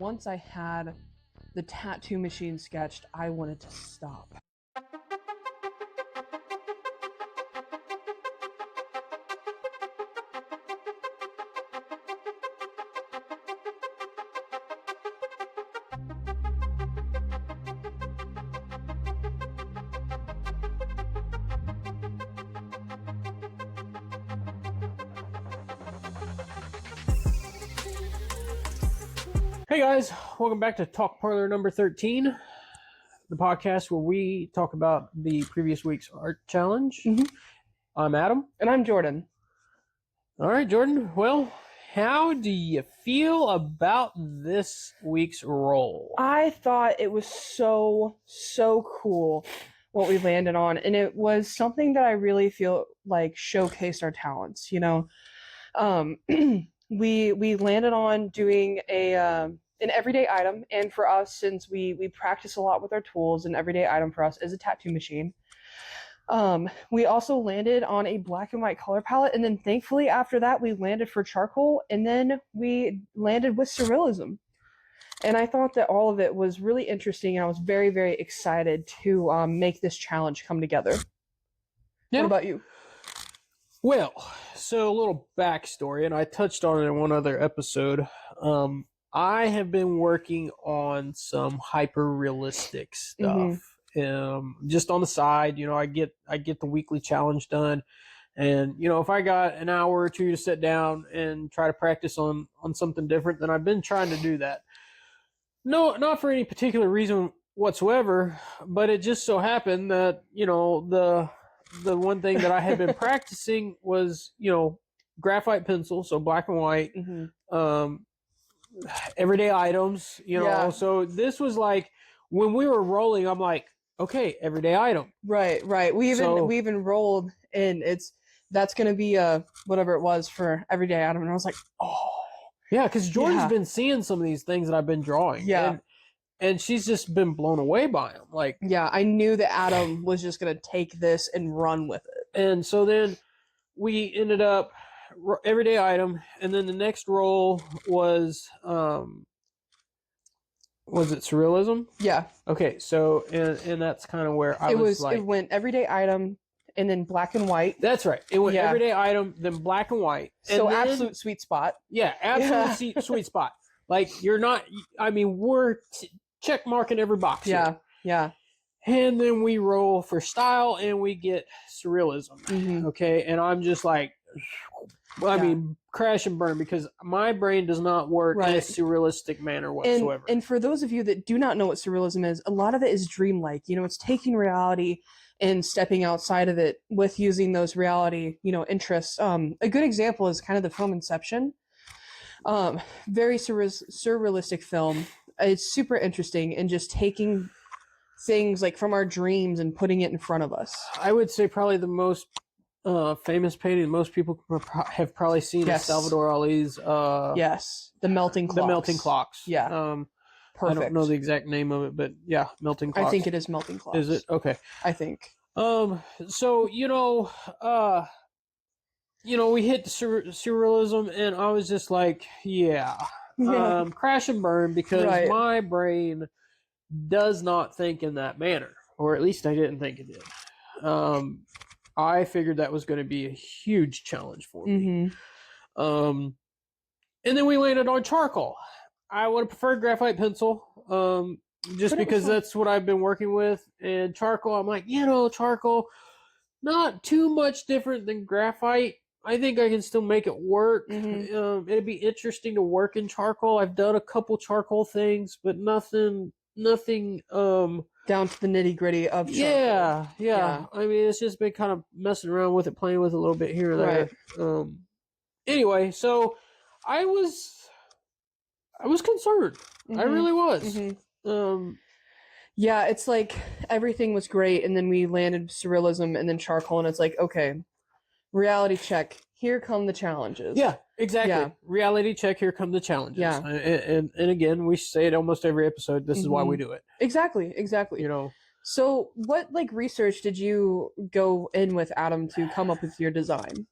Once I had the tattoo machine sketched, I wanted to stop. Hey guys, welcome back to Talk Parlor number 13, the podcast where we talk about the previous week's art challenge. I'm Adam. And I'm Jordan. All right, Jordan. Well, how do you feel about this week's roll? I thought it was so cool what we landed on, and it was something that I really feel like showcased our talents, you know. We landed on doing an everyday item, and for us, since we practice a lot with our tools, an everyday item for us is a tattoo machine. We also landed on a black and white color palette, and then thankfully after that we landed for charcoal, and then we landed with surrealism. And I thought that all of it was really interesting, and I was very, very excited to make this challenge come together. Yeah. What about you? Well, so a little backstory, and I touched on it in one other episode. I have been working on some hyper-realistic stuff. Just on the side, you know, I get the weekly challenge done, and you know, if I got an hour or two to sit down and try to practice on something different, then I've been trying to do that. No, not for any particular reason whatsoever, but it just so happened that, you know, the one thing that I had been practicing was, you know, graphite pencil, so black and white, everyday items, you know. Yeah. So this was like when we were rolling, I'm like, okay, everyday item. Right. We even rolled, and that's gonna be whatever it was for everyday item, and I was like, oh. Yeah, because Jordan's been seeing some of these things that I've been drawing. Yeah. And she's just been blown away by them. Like, yeah, I knew that Adam was just gonna take this and run with it. And so then we ended up everyday item, and then the next roll was it surrealism? Yeah. Okay, so and that's kind of where I was like, it went everyday item and then black and white. That's right. It went everyday item, then black and white. So and then, absolute sweet spot. Yeah, absolute sweet spot. Like, you're not, I mean, we're check marking every box. Yeah, here. And then we roll for style, and we get surrealism. Okay, and I'm just like, I mean, crash and burn, because my brain does not work in a surrealistic manner whatsoever. And for those of you that do not know what surrealism is, a lot of it is dreamlike. You know, it's taking reality and stepping outside of it with using those reality, you know, interests. A good example is kind of the film Inception. Very surrealistic film. It's super interesting, and just taking things like from our dreams and putting it in front of us. I would say probably the most famous painting most people have probably seen is Salvador Ali's the melting clocks. The melting clocks. Yeah. Perfect. I don't know the exact name of it, but yeah, melting clocks. I think it is melting clocks. Is it? Okay. I think. So you know, we hit the surrealism, and I was just like, crash and burn, because my brain does not think in that manner, or at least I didn't think it did. I figured that was going to be a huge challenge for me. And then we landed on charcoal. I would have preferred graphite pencil, just because that's what I've been working with. And charcoal, I'm like, charcoal, not too much different than graphite. I think I can still make it work. It'd be interesting to work in charcoal. I've done a couple charcoal things, but nothing down to the nitty gritty of charcoal. Yeah. I mean, it's just been kind of messing around with it, playing with it a little bit here and there. Anyway, so I was concerned. I really was. Yeah, it's like everything was great, and then we landed surrealism and then charcoal, and it's like, okay, reality check. Here come the challenges. Yeah, exactly. Yeah. Reality check. Here come the challenges. Yeah. And again, we say it almost every episode. This is why we do it. Exactly. You know. So, what research did you go in with, Adam, to come up with your design?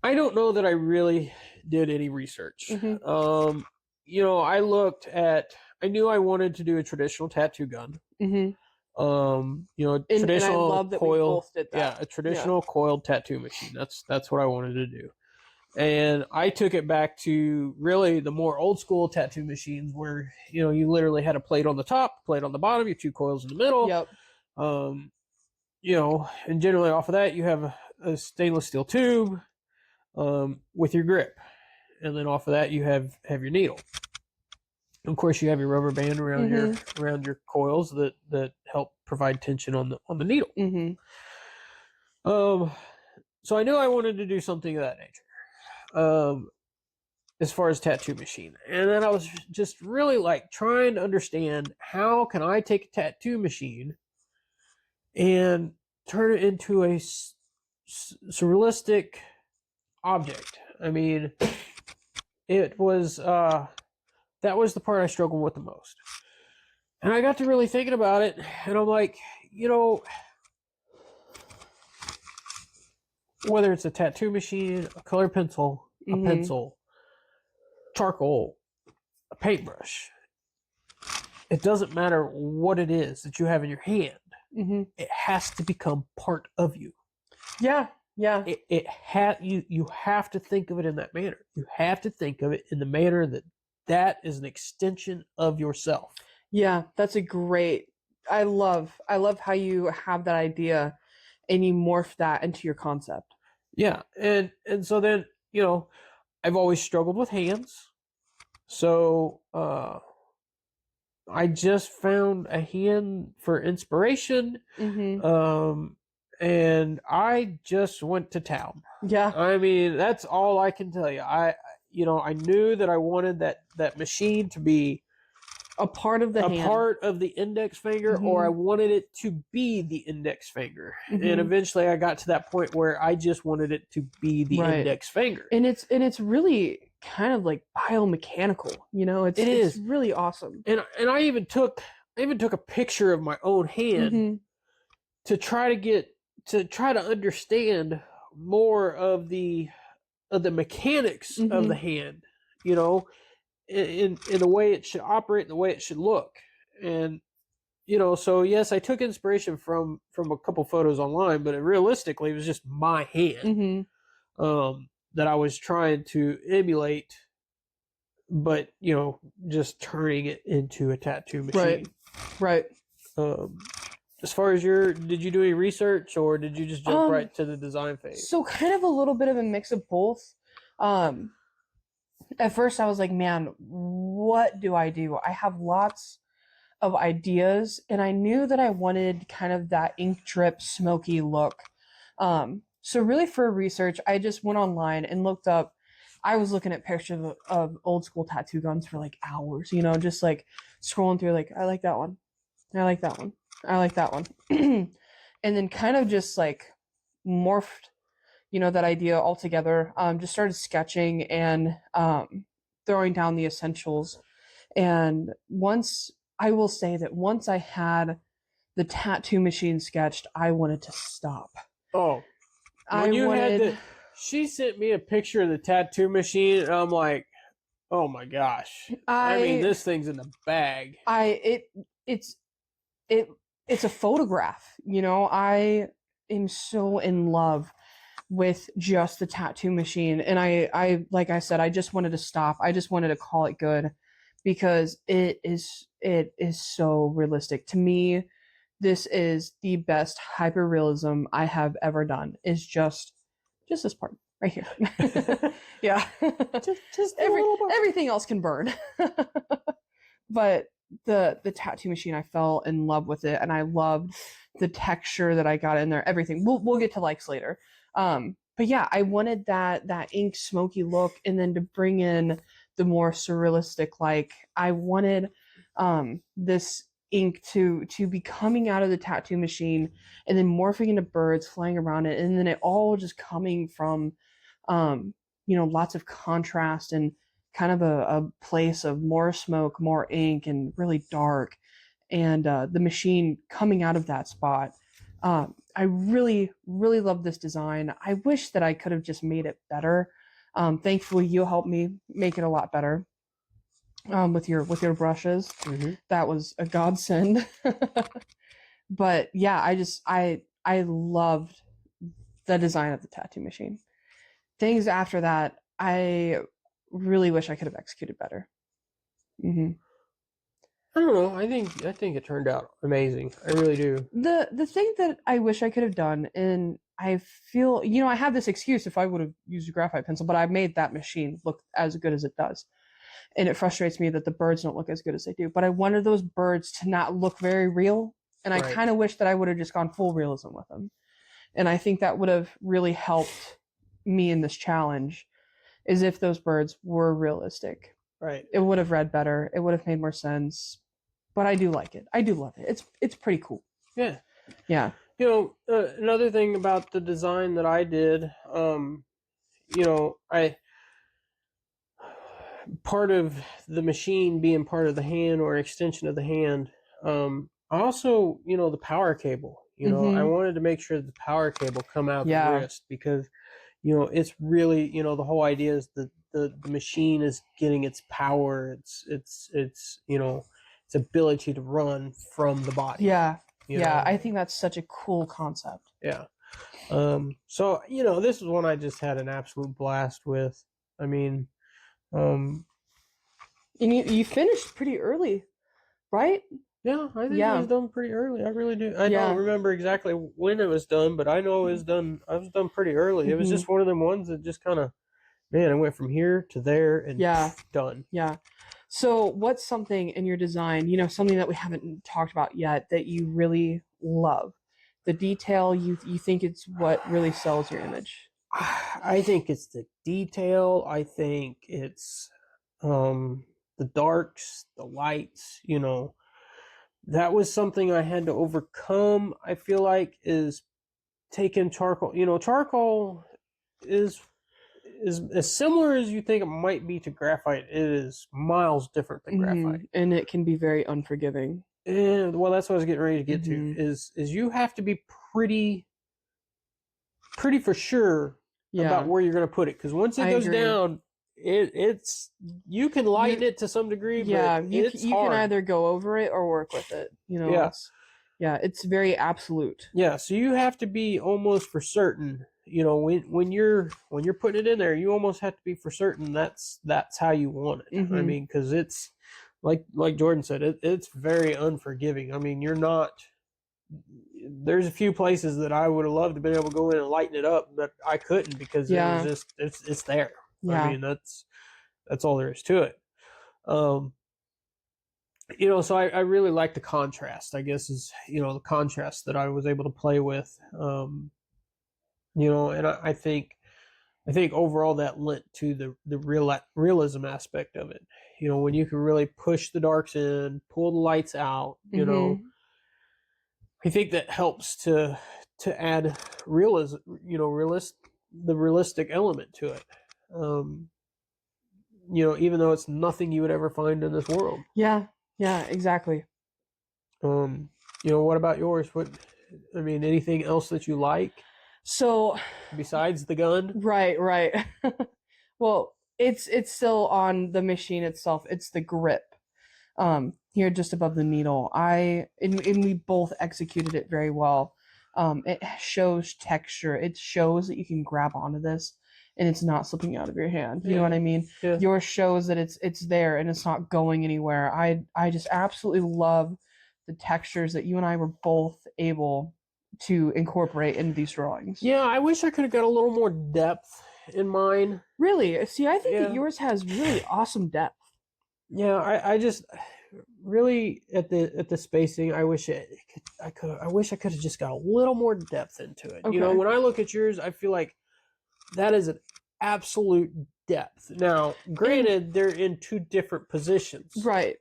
I don't know that I really did any research. I knew I wanted to do a traditional tattoo gun. Mm-hmm. Traditional and I love that we both did that. Yeah, a traditional coiled tattoo machine. That's what I wanted to do. And I took it back to really the more old school tattoo machines where, you literally had a plate on the top, plate on the bottom, your two coils in the middle. Yep. And generally off of that, you have a stainless steel tube with your grip. And then off of that, you have your needle. Of course, you have your rubber band around your coils that help provide tension on the needle. Mm-hmm. So I knew I wanted to do something of that nature. As far as tattoo machine, and then I was just really like trying to understand how can I take a tattoo machine and turn it into a surrealistic object. I mean, it was that was the part I struggled with the most. And I got to really thinking about it, and I'm like, whether it's a tattoo machine, a colored pencil, a pencil, charcoal, a paintbrush, it doesn't matter what it is that you have in your hand. It has to become part of you. Yeah. You have to think of it in that manner. You have to think of it in the manner that is an extension of yourself. Yeah, that's a great. I love how you have that idea and you morph that into your concept. Yeah, and so then, I've always struggled with hands. So I just found a hand for inspiration. And I just went to town. Yeah. I mean, that's all I can tell you. I knew that I wanted that machine to be a part of the hand. Part of the index finger, or I wanted it to be the index finger. And eventually I got to that point where I just wanted it to be the index finger. And it's really kind of like biomechanical, it's really awesome. And I even took a picture of my own hand to try to understand more of the mechanics of the hand, in the way it should operate and the way it should look. And so yes, I took inspiration from a couple photos online, but realistically it was just my hand that I was trying to emulate, but just turning it into a tattoo machine. Right. As far as did you do any research, or did you just jump right to the design phase? So kind of a little bit of a mix of both. At first I was like, man, what do? I have lots of ideas, and I knew that I wanted kind of that ink drip smoky look. So really for research, I just went online and looked up. I was looking at pictures of old school tattoo guns for like hours, just like scrolling through, like, I like that one. I like that one. I like that one. And then kind of just like morphed, that idea all together. Just started sketching and throwing down the essentials. And I will say that once I had the tattoo machine sketched, I wanted to stop. Oh, she sent me a picture of the tattoo machine, and I'm like, oh my gosh! I mean, this thing's in the bag. It's a photograph. I am so in love with just the tattoo machine, and I like I said, I just wanted to stop. I just wanted to call it good, because it is so realistic to me. This is the best hyperrealism I have ever done. Is just this part right here. Yeah, just everything else can burn. But the tattoo machine, I fell in love with it, and I loved the texture that I got in there. Everything. We'll get to likes later. But yeah, I wanted that ink smoky look, and then to bring in the more surrealistic, like I wanted this ink to be coming out of the tattoo machine and then morphing into birds flying around it, and then it all just coming from lots of contrast and kind of a place of more smoke, more ink, and really dark, and the machine coming out of that spot. I really, really love this design. I wish that I could have just made it better. Thankfully, you helped me make it a lot better. with your brushes. Mm-hmm. That was a godsend. But yeah, I loved the design of the tattoo machine. Things after that, I really wish I could have executed better. Mm-hmm. I don't know. I think it turned out amazing. I really do. The thing that I wish I could have done, and I feel, I have this excuse if I would have used a graphite pencil, but I made that machine look as good as it does. And it frustrates me that the birds don't look as good as they do. But I wanted those birds to not look very real, and I kind of wish that I would have just gone full realism with them. And I think that would have really helped me in this challenge, is if those birds were realistic. Right. It would have read better. It would have made more sense. But I do like it. I do love it. It's pretty cool. Yeah. Yeah. Another thing about the design that I did, I part of the machine being part of the hand or extension of the hand. I also, the power cable. I wanted to make sure the power cable come out the wrist because, it's really, the whole idea is that the machine is getting its power, its its ability to run from the body. Yeah. Yeah, I think that's such a cool concept. Yeah. So, this is one I just had an absolute blast with. I mean, and you finished pretty early, right? Yeah, I think it was done pretty early. I really do. I don't remember exactly when it was done, but I know it was done. I was done pretty early. It was just one of them ones that just kind of, man, I went from here to there and done. Yeah. So what's something in your design, something that we haven't talked about yet that you really love? The detail, you think it's what really sells your image? I think it's the detail. I think it's the darks, the lights, that was something I had to overcome. I feel like is taking charcoal. Charcoal is as similar as you think it might be to graphite. It is miles different than graphite, and it can be very unforgiving. And well, that's what I was getting ready to get to. Is you have to be pretty for sure about where you're going to put it, because once it goes down, it's you can lighten it to some degree, but it's you hard. can either go over it or work with it. It's very absolute. Yeah, so you have to be almost for certain. When you're putting it in there, you almost have to be for certain that's how you want it. I mean, because it's like Jordan said, it's very unforgiving. I mean, you're not. There's a few places that I would have loved to be able to go in and lighten it up, but I couldn't because it was just it's there. Yeah. I mean, that's all there is to it. So I really like the contrast, I guess, is the contrast that I was able to play with. And I think overall that lent to the realism aspect of it. When you can really push the darks in, pull the lights out, I think that helps to add realism, the realistic element to it. Even though it's nothing you would ever find in this world. Yeah, exactly. What about yours? Anything else that you like? So besides the gun? Right. Well, it's still on the machine itself. It's the grip. Here just above the needle. And we both executed it very well. It shows texture. It shows that you can grab onto this and it's not slipping out of your hand. You know what I mean? Yeah. Yours shows that it's there and it's not going anywhere. I just absolutely love the textures that you and I were both able to incorporate into these drawings. Yeah, I wish I could have got a little more depth in mine. Really? See, I think that yours has really awesome depth. Yeah, I just really at the spacing, I wish I could have just got a little more depth into it. Okay. When I look at yours, I feel like that is an absolute depth. Now, granted, they're in two different positions. Right.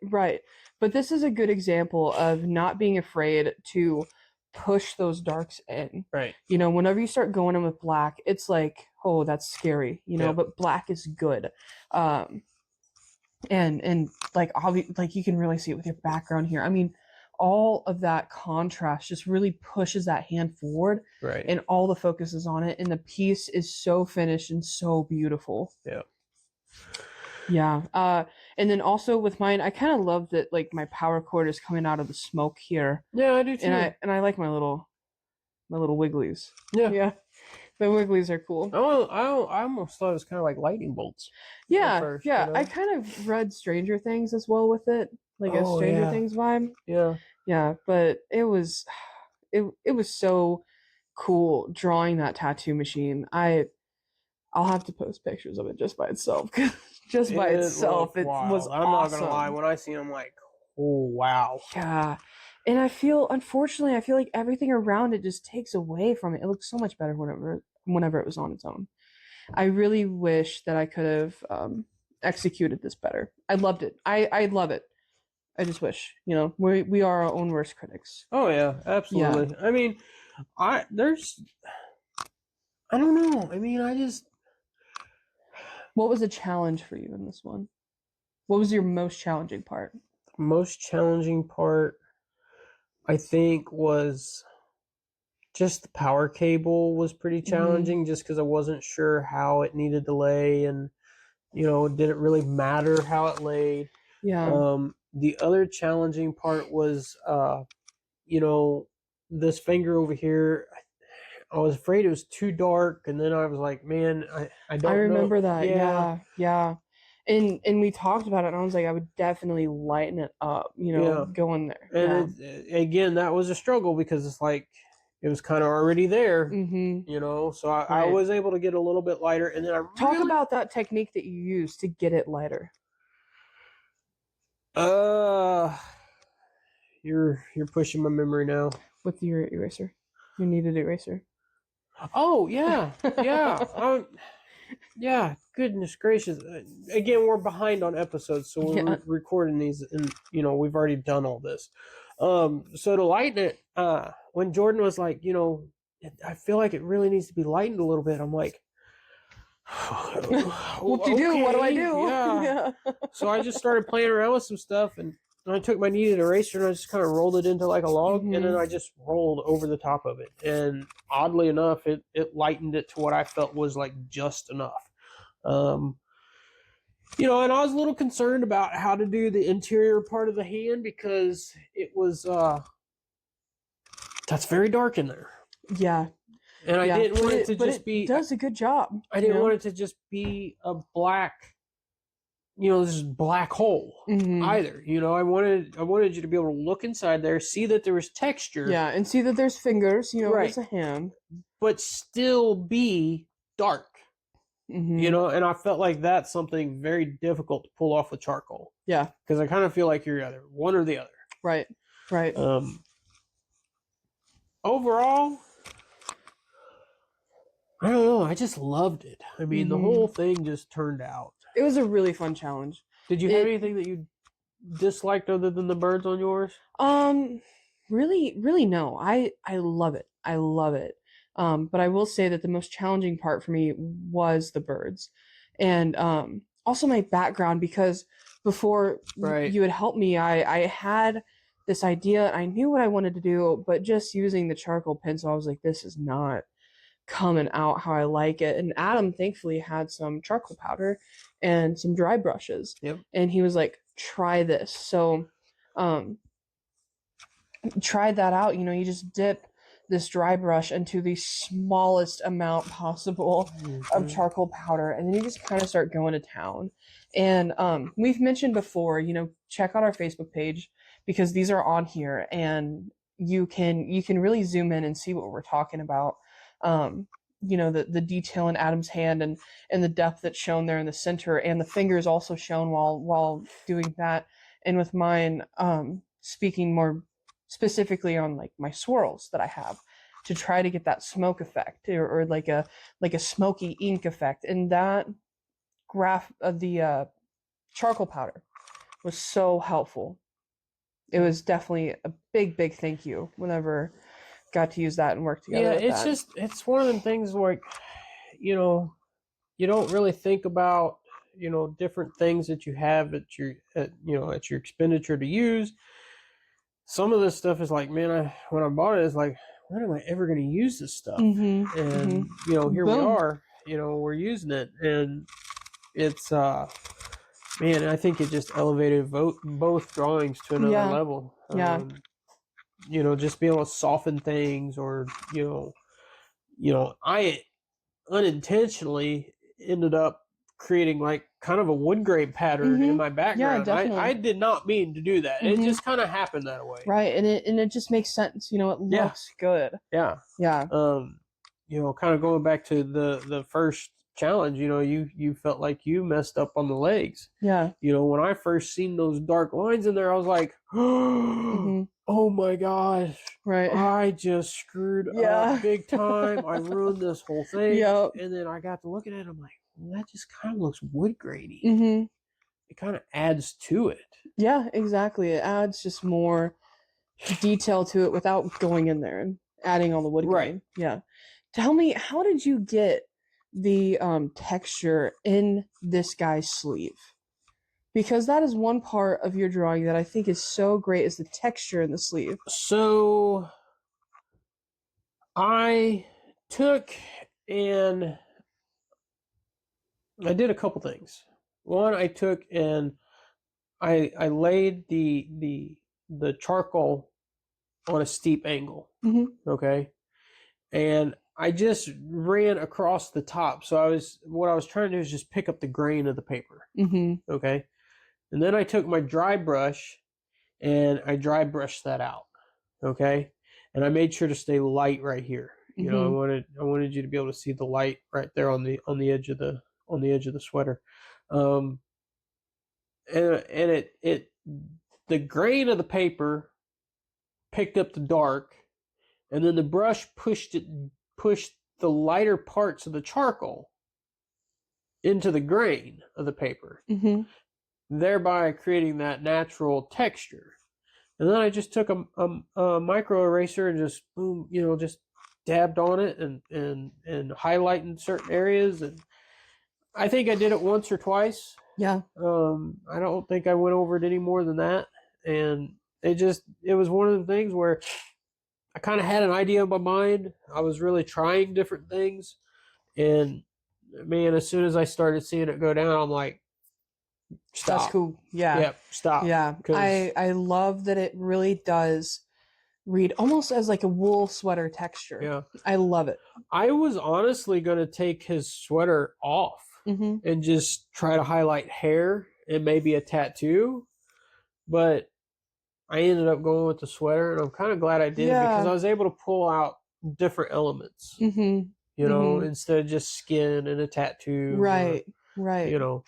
But this is a good example of not being afraid to push those darks in. Right. Whenever you start going in with black, it's like, oh, that's scary, but black is good. And like you can really see it with your background here. I mean, all of that contrast just really pushes that hand forward. Right. And all the focus is on it, and the piece is so finished and so beautiful. Yeah. Yeah. And then also with mine, I kind of love that like my power cord is coming out of the smoke here. Yeah, I do too. And I like my little wigglies. Yeah. Yeah. The wigglies are cool. I almost thought it was kind of like lightning bolts. Yeah, first, yeah. you know? I kind of read Stranger Things as well with it, like a Stranger Things vibe. Yeah. Yeah, but it was so cool drawing that tattoo machine. I'll have to post pictures of it just by itself. Just by itself, it was I'm awesome. not gonna lie. When I see them, I'm like, oh wow. Yeah, and unfortunately, I feel like everything around it just takes away from it. It looks so much better whenever it was on its own. I really wish that I could have executed this better. I loved it. I love it. I just wish, we are our own worst critics. Oh yeah, absolutely. Yeah. I mean, I don't know. I mean, What was a challenge for you in this one? What was your most challenging part? Most challenging part, I think, was just the power cable was pretty challenging, just because I wasn't sure how it needed to lay, and it didn't really matter how it laid. Yeah. The other challenging part was, this finger over here. I was afraid it was too dark, and then I was like, man, I don't know. I remember that. Yeah. And we talked about it, and I was like, I would definitely lighten it up, going there. And again, that was a struggle because it's like it was kind of already there, so I was able to get a little bit lighter, and then talk about that technique that you used to get it lighter. You're pushing my memory now. With your eraser, your kneaded eraser. Oh yeah, yeah. Yeah, goodness gracious. Again, we're behind on episodes, so we're recording these, and we've already done all this. So to lighten it, when Jordan was like, I feel like it really needs to be lightened a little bit, I'm like, what do you do? What do I do? Yeah. So I just started playing around with some stuff, and I took my kneaded eraser and I just kind of rolled it into like a log, and then I just rolled over the top of it. And oddly enough, it lightened it to what I felt was like just enough. And I was a little concerned about how to do the interior part of the hand because it was that's very dark in there. Yeah. And I didn't want it to just be. It does a good job. I didn't want it to just be a black, this black hole either. I wanted you to be able to look inside there, see that there was texture. Yeah, and see that there's fingers. Right. It's a hand, but still be dark. And I felt like that's something very difficult to pull off with charcoal. Yeah, because I kind of feel like you're either one or the other. Right. Overall, I don't know. I just loved it. I mean, the whole thing just turned out. It was a really fun challenge. Did you have anything that you disliked other than the birds on yours? Really no. I love it. I love it. But I will say that the most challenging part for me was the birds, and also my background, because before you had helped me, I had this idea and I knew what I wanted to do, but just using the charcoal pencil, I was like, this is not coming out how I like it. And Adam thankfully had some charcoal powder and some dry brushes. Yep. And he was like, try this. So tried that out. You just dip this dry brush into the smallest amount possible of charcoal powder, and then you just kind of start going to town. And we've mentioned before, check out our Facebook page, because these are on here, and you can really zoom in and see what we're talking about. The detail in Adam's hand and the depth that's shown there in the center, and the fingers also shown while doing that. And with mine, speaking more specifically on like my swirls that I have, to try to get that smoke effect, or like a smoky ink effect. And that graph of the charcoal powder was so helpful. It was definitely a big thank you whenever got to use that and work together. Yeah, it's one of them things like, you don't really think about, different things that you have at your expenditure to use. Some of this stuff is like, man, when I bought it, it's like, when am I ever going to use this stuff? And here we are, we're using it, and it's Man, I think it just elevated both drawings to another level. Yeah. Just being able to soften things, or I unintentionally ended up creating like kind of a wood grain pattern in my background. Yeah, definitely. I did not mean to do that. It just kind of happened that way. Right, and it just makes sense. It looks good. Yeah. Yeah. Kind of going back to the first challenge, you felt like you messed up on the legs. Yeah. When I first seen those dark lines in there, I was like, oh my gosh. Right. I just screwed up big time. I ruined this whole thing. Yep. And then I got to looking at it, I'm like, well, that just kind of looks wood grainy. It kind of adds to it. Yeah, exactly. It adds just more detail to it without going in there and adding all the wood grain. Right. Yeah. Tell me, how did you get the texture in this guy's sleeve? Because that is one part of your drawing that I think is so great, is the texture in the sleeve. So I took and I did a couple things. One, I took and I laid the charcoal on a steep angle. Okay. And I just ran across the top. So what I was trying to do is just pick up the grain of the paper. Okay. And then I took my dry brush and I dry brushed that out. Okay. And I made sure to stay light right here. I wanted you to be able to see the light right there on the edge of the sweater. And the grain of the paper picked up the dark, and then the brush pushed the lighter parts of the charcoal into the grain of the paper, thereby creating that natural texture. And then I just took a micro eraser and just boom, just dabbed on it and highlighting certain areas. And I think I did it once or twice. Yeah. I don't think I went over it any more than that. And it was one of the things where I kind of had an idea in my mind. I was really trying different things. And man, as soon as I started seeing it go down, I'm like, stop. That's cool. Yeah. Yep, stop. Yeah. I love that it really does read almost as like a wool sweater texture. Yeah. I love it. I was honestly going to take his sweater off and just try to highlight hair and maybe a tattoo. But I ended up going with the sweater, and I'm kind of glad I did because I was able to pull out different elements, instead of just skin and a tattoo. Right. And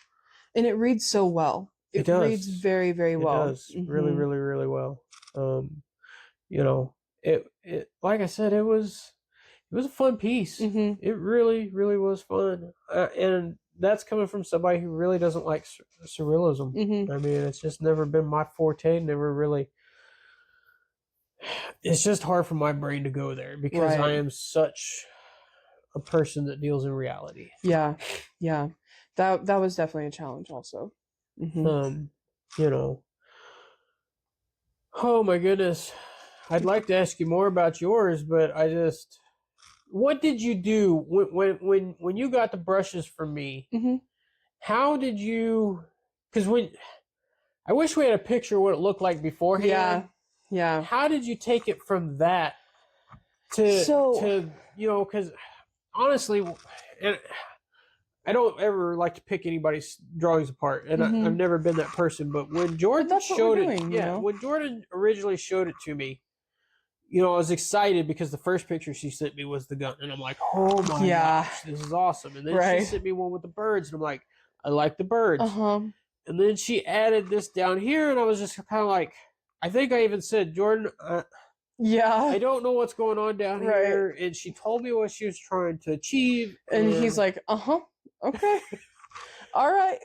it reads so well. It does. reads very, very well. It does. Really, really, really well. It like I said, it was a fun piece. It really, really was fun. And that's coming from somebody who really doesn't like surrealism. I mean, it's just never been my forte. Never really. It's just hard for my brain to go there because I am such a person that deals in reality. Yeah. That was definitely a challenge, also. Oh my goodness, I'd like to ask you more about yours, but what did you do when you got the brushes from me? How did you? Because I wish we had a picture of what it looked like beforehand. Yeah. How did you take it from that to because honestly, and I don't ever like to pick anybody's drawings apart, and I've never been that person. But when Jordan showed it, when Jordan originally showed it to me, I was excited because the first picture she sent me was the gun, and I'm like, oh my gosh, this is awesome. And then she sent me one with the birds, and I'm like, I like the birds. And then she added this down here, and I was just kind of like, I think I even said, Jordan, I don't know what's going on down here. And she told me what she was trying to achieve. And he's like, okay. All right.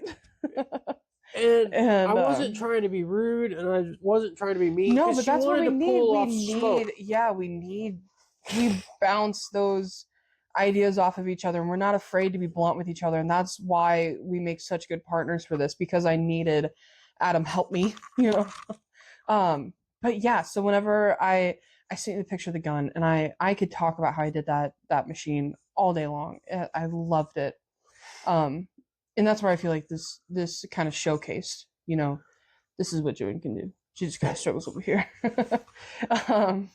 And I wasn't trying to be rude, and I wasn't trying to be mean. No, but that's what we need. We bounce those ideas off of each other, and we're not afraid to be blunt with each other. And that's why we make such good partners for this, because I needed Adam help me, But yeah, so whenever I sent you the picture of the gun, and I could talk about how I did that machine all day long. I loved it. and that's where I feel like this kind of showcased, this is what Joan can do. She just kind of struggles over here. um,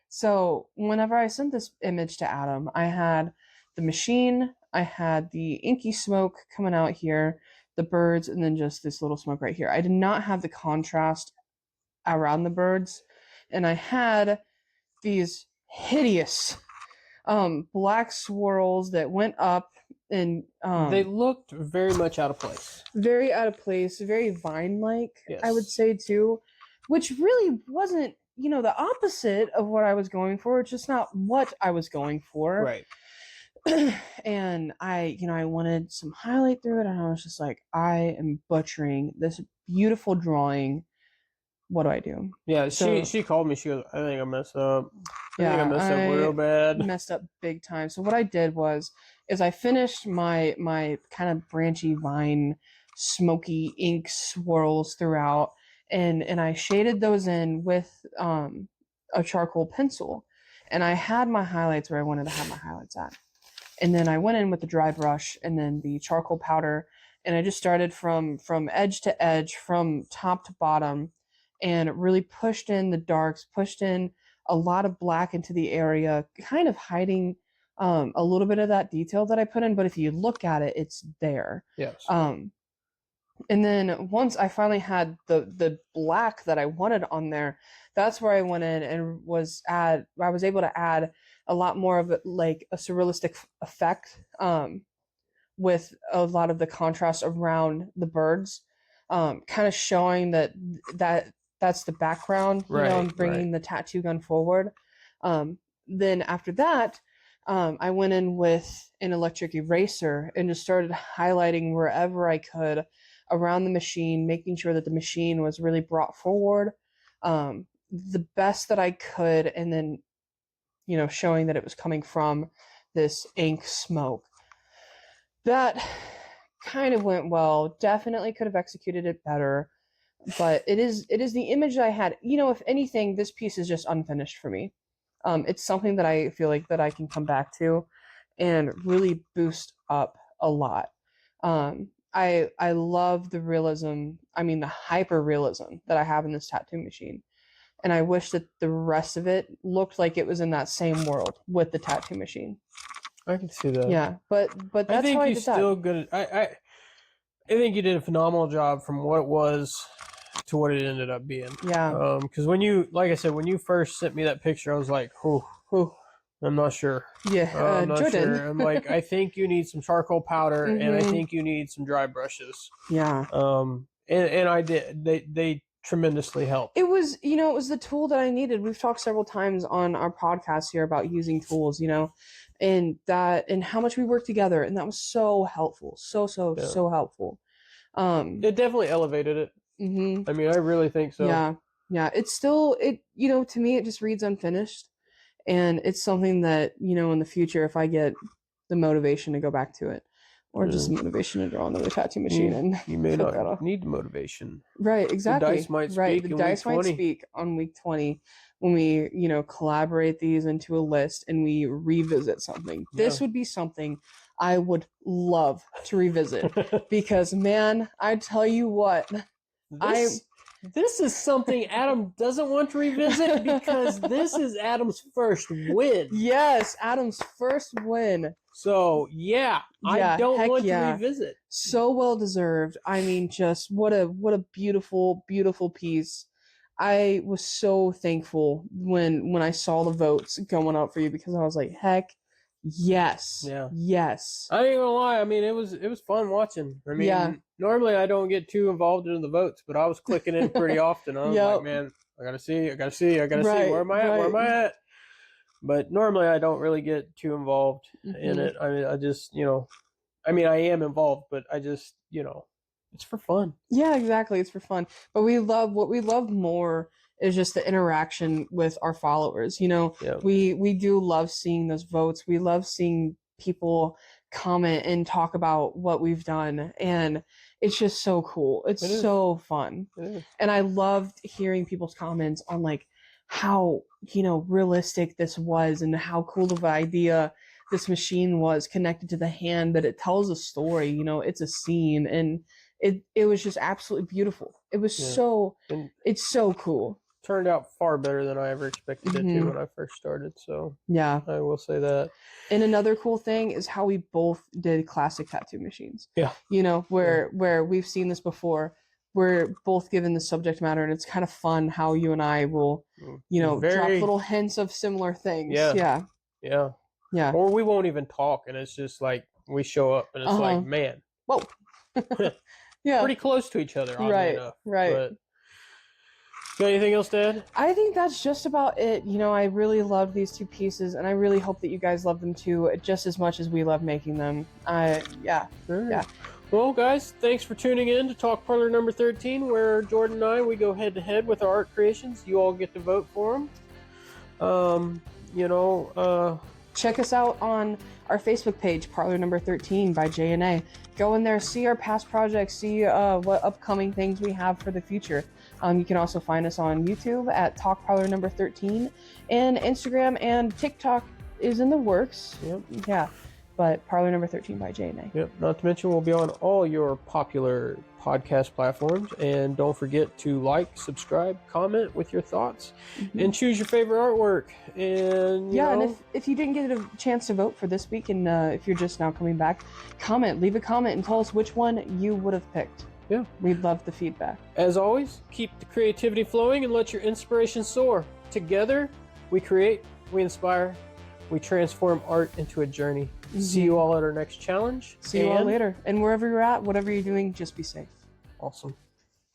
so whenever I sent this image to Adam, I had the machine, I had the inky smoke coming out here, the birds, and then just this little smoke right here. I did not have the contrast around the birds, and I had these hideous black swirls that went up, and they looked very much out of place. Very out of place, very vine-like, yes. I would say too, which really wasn't, the opposite of what I was going for. It's just not what I was going for. Right. And I wanted some highlight through it, and I was just like, I am butchering this beautiful drawing. What do I do? Yeah, she called me. She goes, I think I messed up. I think I messed up real bad. Messed up big time. So what I did is I finished my kind of branchy vine, smoky ink swirls throughout, and I shaded those in with a charcoal pencil, and I had my highlights where I wanted to have my highlights at, and then I went in with the dry brush and then the charcoal powder, and I just started from edge to edge, from top to bottom, and really pushed in the darks, pushed in a lot of black into the area, kind of hiding a little bit of that detail that I put in. But if you look at it, it's there. Yes. And then once I finally had the black that I wanted on there, that's where I went in and I was able to add a lot more of like a surrealistic effect with a lot of the contrast around the birds, kind of showing that's the background, and bringing the tattoo gun forward. Then after that, I went in with an electric eraser and just started highlighting wherever I could around the machine, making sure that the machine was really brought forward the best that I could, and then, showing that it was coming from this ink smoke. That kind of went well. Definitely could have executed it better. But it is the image that I had. If anything, this piece is just unfinished for me. It's something that I feel like that I can come back to and really boost up a lot. I love the realism, the hyper realism that I have in this tattoo machine. And I wish that the rest of it looked like it was in that same world with the tattoo machine. I can see that. Yeah, but that's I think how I you're did still that. good. I think you did a phenomenal job from what it was to what it ended up being. Yeah. Because when you first sent me that picture, I was like, "Whew, I'm not sure." Yeah, I'm not Jordan. sure. I'm like, I think you need some charcoal powder, and I think you need some dry brushes. Yeah. And I did. They tremendously helped. It was, it was the tool that I needed. We've talked several times on our podcast here about using tools, and how much we work together, and that was so helpful, so helpful. It definitely elevated it. Mm-hmm. I really think so. Yeah. It's still to me it just reads unfinished, and it's something that in the future, if I get the motivation to go back to it, or just the motivation to draw another tattoo machine, and you may not need motivation. Right, exactly. The dice might speak. The dice might speak on week 20 when we, collaborate these into a list and we revisit something. Yeah. This would be something I would love to revisit because, man, I tell you what, this is something Adam doesn't want to revisit because this is Adam's first win. Yes, Adam's first win. So, I don't want to revisit. So well deserved. Just what a beautiful, beautiful piece. I was so thankful when I saw the votes going up for you, because I was like, heck, yes. Yeah. Yes. I ain't gonna lie. It was fun watching. Normally I don't get too involved in the votes, but I was clicking in pretty often. I was like, man, I gotta see. Where am I at? But normally I don't really get too involved in it. I just, I am involved, but I just, it's for fun. Yeah, exactly. It's for fun. But what we love more is just the interaction with our followers. We do love seeing those votes. We love seeing people comment and talk about what we've done. And it's just so cool. It's so fun. And I loved hearing people's comments on how, realistic this was and how cool of an idea this machine was connected to the hand, but it tells a story, you know, it's a scene, and it was just absolutely beautiful. It was it's so cool. Turned out far better than I ever expected it to when I first started. So yeah, I will say that. And another cool thing is how we both did classic tattoo machines. Yeah. You know, where we've seen this before. We're both given the subject matter, and it's kind of fun how you and I will, you know, drop little hints of similar things. Yeah. Or we won't even talk, and it's just like we show up, and it's like, man, whoa, pretty close to each other, oddly enough. But got anything else to add? I think that's just about it. You know, I really love these two pieces, and I really hope that you guys love them too, just as much as we love making them. Yeah. Well, guys, thanks for tuning in to Talk Parlor number 13, where Jordan and I, we go head-to-head with our art creations. You all get to vote for them. Check us out on our Facebook page, Parlor number 13 by J&A. Go in there, see our past projects, see what upcoming things we have for the future. You can also find us on YouTube at Talk Parlor number 13, and Instagram and TikTok is in the works. Yeah. But Parlor number 13 by J&A. Yep. Not to mention, we'll be on all your popular podcast platforms. And don't forget to like, subscribe, comment with your thoughts, and choose your favorite artwork. And and if you didn't get a chance to vote for this week, and if you're just now coming back, leave a comment and tell us which one you would have picked. Yeah. We'd love the feedback. As always, keep the creativity flowing and let your inspiration soar. Together, we create, we inspire, we transform art into a journey. See you all at our next challenge. See you all later. And wherever you're at, whatever you're doing, just be safe. Awesome.